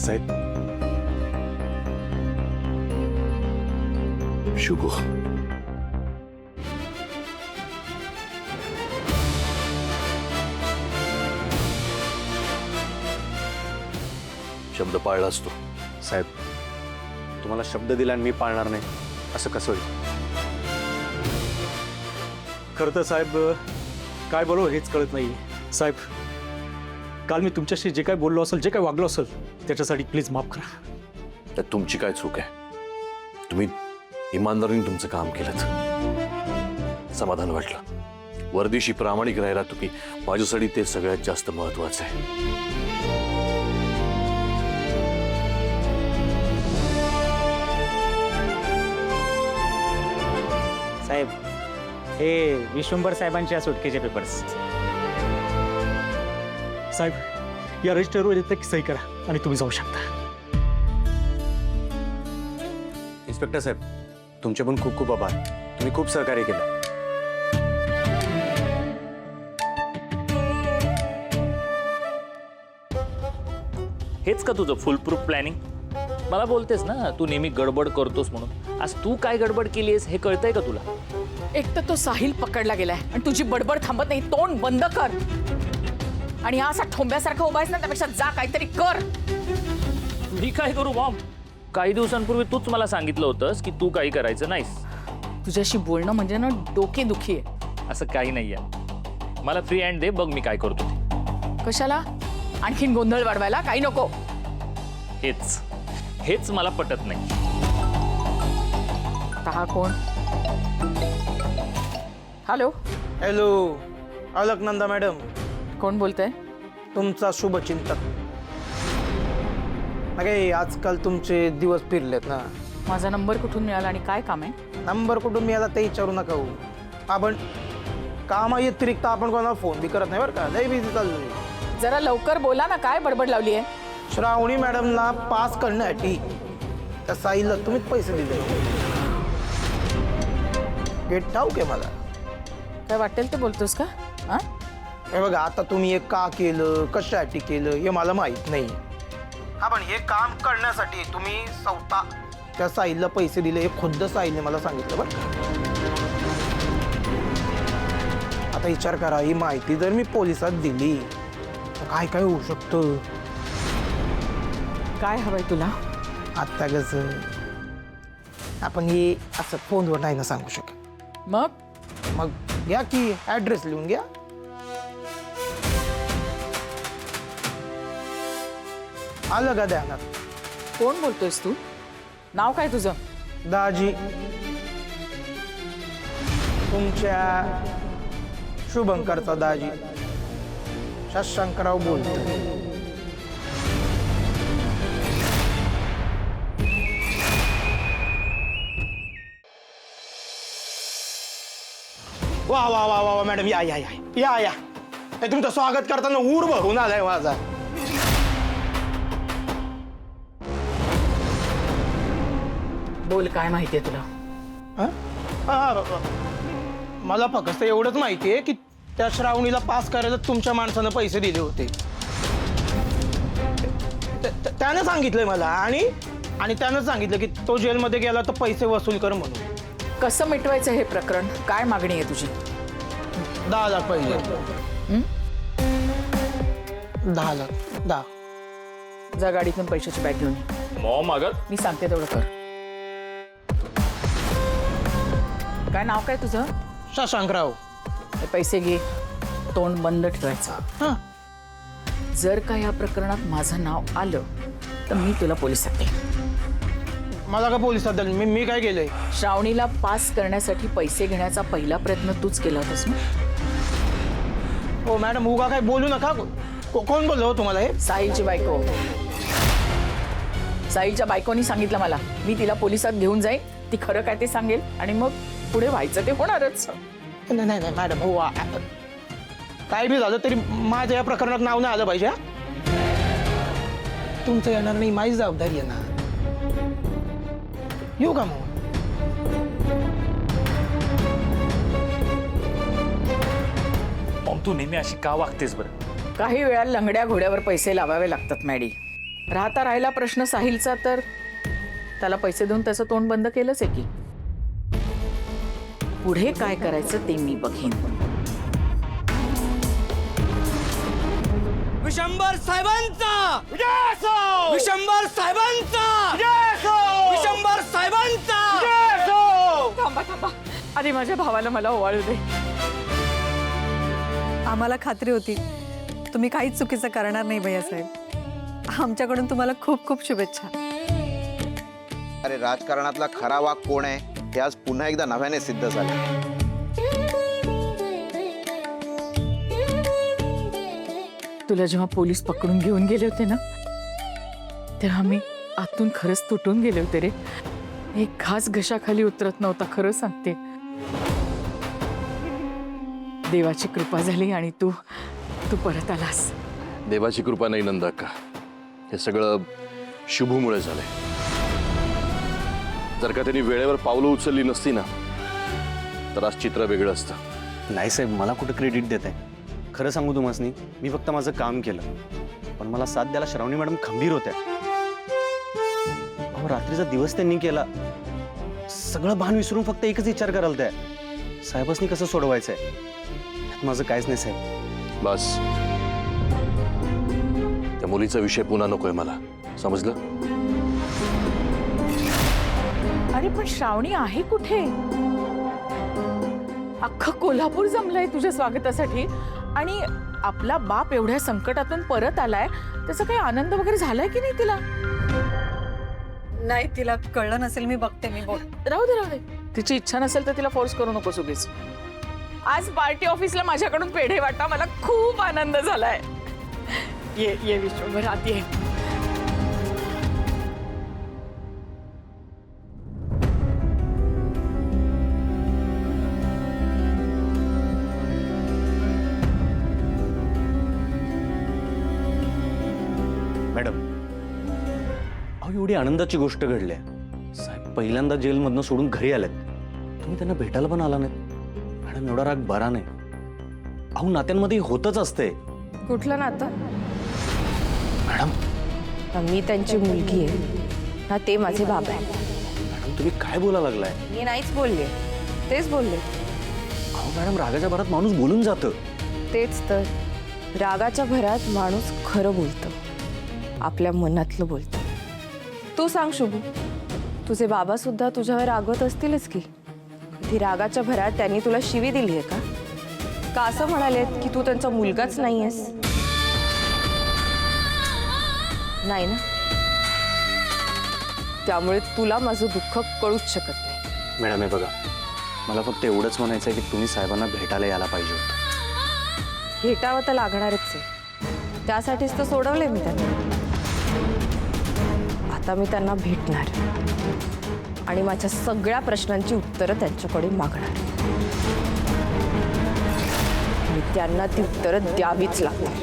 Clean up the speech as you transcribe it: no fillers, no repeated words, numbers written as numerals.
साहेब शुगो शब्द पाळला असतो. साहेब तुम्हाला शब्द दिला आणि मी पाळणार नाही असं कसं होईल? खरं तर साहेब काय बोलू हेच कळत नाही. साहेब काल मी तुमच्याशी जे काय बोललो असेल, जे काय वागलो असेल, त्याच्यासाठी प्लीज माफ करा. तर तुमची काय चूक आहे? तुम्ही इमानदारीने तुमचं काम केलं, समाधान वाटलं. वर्दीशी प्रामाणिक राहिला तुम्ही, माझ्यासाठी ते सगळ्यात जास्त महत्वाचं आहे. साहेब हे विश्वंभर साहेबांच्या सुटकेचे पेपर्स. साहेब या रजिस्टरवर येतं की सही करा आणि तुम्ही जाऊ शकता. इन्स्पेक्टर साहेब तुमचे पण खूप खूप आभार. तुम्ही खूप सहकार्य केलं. हेच का तुझं फुल प्रूफ प्लॅनिंग? मला बोलतेस ना तू नेहमी गडबड करतोस म्हणून. आज तू काय गडबड केलीस हे कळतंय का तुला? एक तर तो साहिल पकडला गेलाय आणि तुझी बडबड थांबत नाही. तोंड बंद कर आणि असा ठोंब्यासारखा उभा आहेस ना, त्यापेक्षा जा काहीतरी कर. मी काय करू मॉम? काही दिवसांपूर्वी तूच मला सांगितलं होतंस की तू काही करायचं नाहीस. तुझ्याशी बोलणं म्हणजे ना डोकेदुखी आहे. असं काही नाहीये. मला फ्री हँड दे, बघ मी काय करतो ते. कशाला आणखीन गोंधळ वाढवायला? काही नको. हेच मला पटत नाही. आता हा कोण? हॅलो हॅलो अलकनंदा मॅडम, कोण बोलतंय? तुमचा शुभचिंतक. अरे आजकाल तुमचे दिवस फिरलेत ना. माझा नंबर कुठून मिळाला आणि काय काम आहे? नंबर कुठून मिळाला ते विचारू नका हो. आपण कामा व्यतिरिक्त आपण कोणाला फोन बी करत नाही बरं का. लय बिझी चाललोय. जरा लवकर बोला ना, काय बडबड लावली आहे? श्रावणी मॅडमला पास करण्यासाठी त्या साईला तुम्हीच पैसे दिले. गेट ठाऊक आहे मला. काय वाटेल ते बोलतोस का? हा हे बघा आता तुम्ही हे का केलं, कशासाठी केलं हे मला माहित नाही. हा पण हे काम करण्यासाठी तुम्ही स्वतः त्या साईला पैसे दिले हे खुद्द साईने मला सांगितलं बरं का. आता विचार करा, ही माहिती जर मी पोलिसात दिली तर काय काय होऊ शकतं. काय हवंय तुला? आत्ता कसं आपण हे असं फोनवर नाही ना सांगू शकत. मग घ्या की ॲड्रेस लिहून घ्या. आलं का ध्यानात? कोण बोलतोयस तू? नाव काय तुझं? दाजी. तुमच्या शुभंकरचा दाजी शशांकराव बोलतो. वा वा वा वा मॅडम, या या या या या. तुमचं स्वागत करताना ऊर भरून आलाय माझा. बोल, काय माहितीये तुला? मला फक्त एवढंच माहिती आहे की त्या श्रावणीला पास करायला तुमच्या माणसानं पैसे दिले होते. त्यानं सांगितलंय मला आणि त्यानं सांगितलं की तो जेलमध्ये गेला तर पैसे वसूल कर म्हणून. कसं मिटवायचं हे प्रकरण? काय मागणी आहे तुझी? 10 लाख पाहिजे. 10 लाख. 10. जा गाडीतून पैशाची बॅग घेऊन ये. मॉम अगं मी सांगते तेवढं कर. काय नाव काय तुझं? शशांकराव. हे पैसे घे. तोंड बंद ठेवायचं. हां जर का या प्रकरणात माझं नाव आलं तर मी तुला पोलिसात देईन. मला का पोलिसात द्याल? मी काय केलंय? श्रावणीला पास करण्यासाठी पैसे घेण्याचा पहिला प्रयत्न तूच केला होतास ना? हो मॅडम, उगा काय बोलू नका. कोण बोललो हो तुम्हाला हे? साहिलची बायको. साहिलच्या बायकोनी सांगितलं मला. मी तिला पोलिसात घेऊन जाईन, ती खरं काय ते सांगेल आणि मग पुढे व्हायचं ते होणारच. नाही नाही नाही मॅडम, हो काय बी झालं तरी माझ्या या प्रकरणात नाव नाही आलं पाहिजे. तुमचं येणार नाही, माझी जबाबदारी आहे ना. येऊ का मग? मॉम तू नेहमी अशी का वागतेस बरं? काही वेळा लंगड्या घोड्यावर पैसे लावावे लागतात मॅडी. राहता राहिला प्रश्न साहिलचा, तर त्याला पैसे देऊन त्याचं तोंड बंद केलंच आहे की. पुढे काय करायचं ते मी बघेन. विशंबर साहेबांचा विशंबर साहेबांचा विशंबर साहेबांचा. थांबा थांबा, आधी माझ्या भावाला मला ओवाळू दे. आम्हाला खात्री होती तुम्ही काहीच चुकीचं करणार नाही भैयासाहेब. आमच्याकडून तुम्हाला खूप खूप शुभेच्छा. अरे राजकारणातला खरा वाघ कोण आहे हे आज पुन्हा एकदा नव्याने सिद्ध झालं. तुला जेव्हा पोलीस पकडून घेऊन गेले होते ना, तेव्हा मी आतून खरंच तुटून गेले होते रे. एक घास घशाखाली उतरत नव्हता, खरं सांगते. देवाची कृपा झाली आणि तू परत आलास. देवाची कृपा नाही नंदाक्का, हे सगळं शुभूमुळे झालंय. जर का त्यांनी वेळेवर पावलं उचलली नसती ना, तर आज चित्र वेगळं असतं. नाही साहेब, मला कुठं क्रेडिट देत आहे? खरं सांगू तुम्हाला, मी फक्त माझं काम केलं, पण मला साथ द्यायला श्रावणी मॅडम खंबीर होत्या. अहो, रात्रीचा दिवस त्यांनी केला. सगळं भान विसरून फक्त एकच विचार कराल त्या साहेबांनी कसं सोडवायचंय. त्यात माझं काहीच नाही साहेब. बस, त्या मुलीचा विषय पुन्हा नकोय मला, समजलं? अरे पण श्रावणी आहे कुठे? अख्खं कोल्हापूर जमलंय तुझ्या स्वागतासाठी, आणि आपला बाप एवढ्या संकटातून परत आलाय, त्याचा काही आनंद वगैरे झालाय की नाही तिला? नाही, तिला कळलं नसेल. मी बघते, मी बोल. राहू दे. तिची इच्छा नसेल तर तिला फोर्स करू नको उगीच. आज पार्टी ऑफिसला माझ्याकडून पेढे वाटा, मला खूप आनंद झालाय. ये विश्वभर आत ये. मॅडम, अहो एवढी आनंदाची गोष्ट घडली आहे. साहेब पहिल्यांदा जेलमधनं सोडून घरी आलेत, तुम्ही त्यांना भेटायला पण आला नाही. मॅडम, एवढा राग बरा नाही. अहो नात्यांमध्ये होतच असते. कुठलं नातं? मॅडम, मी त्यांची मुलगी आहे ना, ते माझे बाबा आहे. मॅडम तुम्ही काय बोलायला लागलाय? मी नाहीच बोलले, तेच बोलले. अहो मॅडम, रागाच्या भरात माणूस बोलून जातं. तेच तर, रागाच्या भरात माणूस खरं बोलतं, आपल्या मनातलं बोलतं. तू सांग शुभू, तुझे बाबा सुद्धा तुझ्यावर रागवत असतीलच की? कधी रागाच्या भरात त्यांनी तुला शिवी दिली आहे का असं म्हणालेत की तू त्यांचा मुलगाच नाहीयेस? नाही ना? त्यामुळे तुला माझं दुःख कळूच शकत नाही. मॅडम हे बघा, मला फक्त एवढंच म्हणायचं आहे की तुम्ही साहेबांना भेटायला यायला पाहिजे होतं. भेटावं तर लागणारच आहे, त्यासाठीच तर सोडवले मी त्यांना. आता मी त्यांना भेटणार आणि माझ्या सगळ्या प्रश्नांची उत्तरं त्यांच्याकडे मागणार. आणि त्यांना ती उत्तरं द्यावीच लागणार.